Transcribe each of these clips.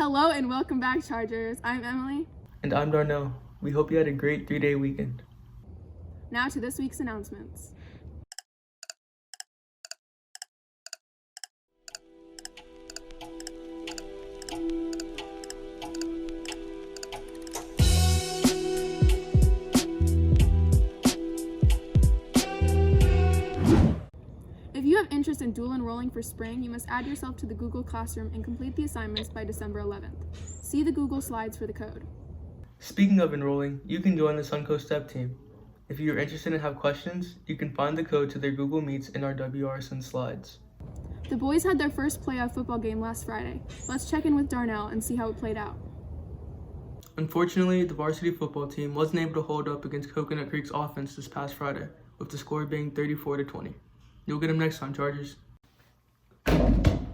Hello and welcome back, Chargers. I'm Emily. And I'm Darnell. We hope you had a great 3-day weekend. Now to this week's announcements. If you have interest in dual enrolling for spring, you must add yourself to the Google Classroom and complete the assignments by December 11th. See the Google slides for the code. Speaking of enrolling, you can join the Suncoast Step Team. If you are interested and have questions, you can find the code to their Google Meets in our Wrsn slides. The boys had their first playoff football game last Friday. Let's check in with Darnell and see how it played out. Unfortunately, the varsity football team wasn't able to hold up against Coconut Creek's offense this past Friday, with the score being 34-20. You'll get them next time, Chargers.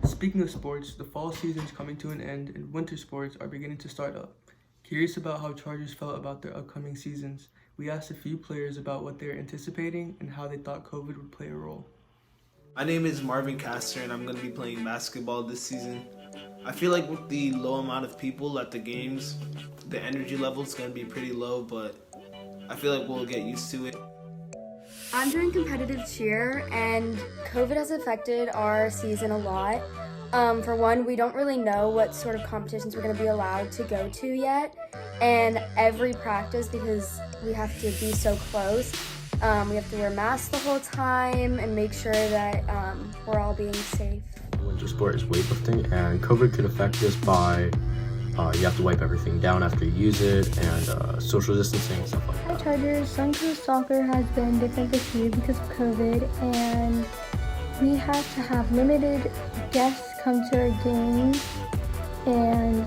Speaking of sports, the fall season is coming to an end and winter sports are beginning to start up. Curious about how Chargers felt about their upcoming seasons, we asked a few players about what they were anticipating and how they thought COVID would play a role. My name is Marvin Castor and I'm going to be playing basketball this season. I feel like with the low amount of people at the games, the energy level is going to be pretty low, but I feel like we'll get used to it. I'm doing competitive cheer, and COVID has affected our season a lot. For one, we don't really know what sort of competitions we're going to be allowed to go to yet, and every practice, because we have to be so close, we have to wear masks the whole time and make sure that we're all being safe. Winter sport is weightlifting, and COVID could affect us by you have to wipe everything down after you use it, and social distancing and stuff like that. Hi Chargers, Suncoast soccer has been different this year because of COVID, and we have to have limited guests come to our games, and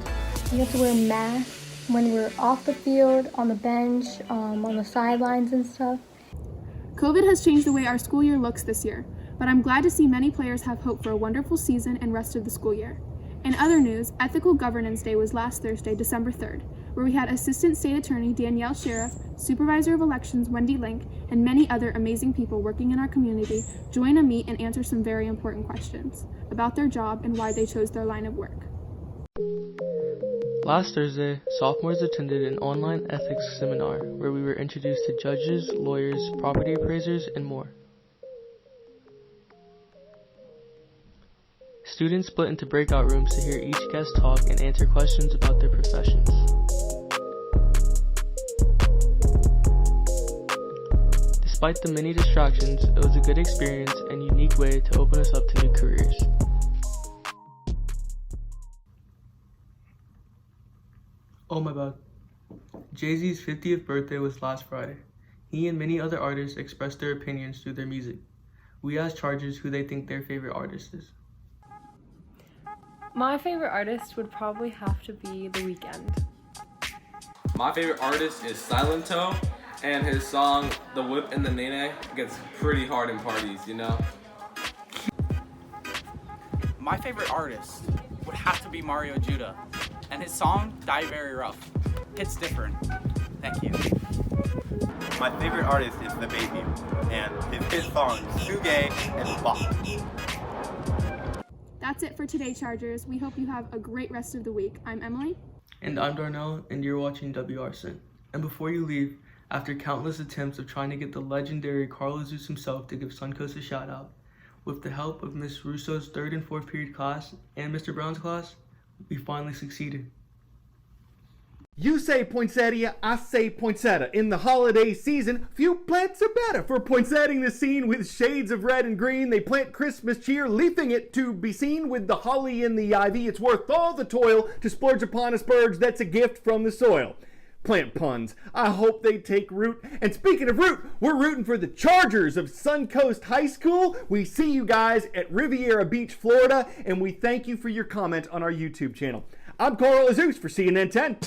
we have to wear masks when we're off the field, on the bench, on the sidelines and stuff. COVID has changed the way our school year looks this year, but I'm glad to see many players have hope for a wonderful season and rest of the school year. In other news, Ethical Governance Day was last Thursday, December 3rd, where we had Assistant State Attorney Danielle Sheriff, Supervisor of Elections Wendy Link, and many other amazing people working in our community join a meet and answer some very important questions about their job and why they chose their line of work. Last Thursday, sophomores attended an online ethics seminar where we were introduced to judges, lawyers, property appraisers, and more. Students split into breakout rooms to hear each guest talk and answer questions about their professions. Despite the many distractions, it was a good experience and unique way to open us up to new careers. Oh my bad. Jay-Z's 50th birthday was last Friday. He and many other artists expressed their opinions through their music. We asked Chargers who they think their favorite artist is. My favorite artist would probably have to be The Weeknd. My favorite artist is Silento, and his song The Whip and the Nene gets pretty hard in parties, you know? My favorite artist would have to be Mario Judah, and his song Die Very Rough. It's different. Thank you. My favorite artist is The Baby, and his song Too Gay and Bop. That's it for today, Chargers. We hope you have a great rest of the week. I'm Emily. And I'm Darnell, and you're watching Wrsn. And before you leave, after countless attempts of trying to get the legendary Carl Zeus himself to give Suncoast a shout out, with the help of Miss Russo's 3rd and 4th period class and Mr. Brown's class, we finally succeeded. You say poinsettia, I say poinsettia. In the holiday season, few plants are better for poinsetting the scene with shades of red and green. They plant Christmas cheer, leafing it to be seen with the holly and the ivy. It's worth all the toil to splurge upon a spurge that's a gift from the soil. Plant puns. I hope they take root. And speaking of root, we're rooting for the Chargers of Suncoast High School. We see you guys at Riviera Beach, Florida, and we thank you for your comment on our YouTube channel. I'm Carl Zeus for CNN 10.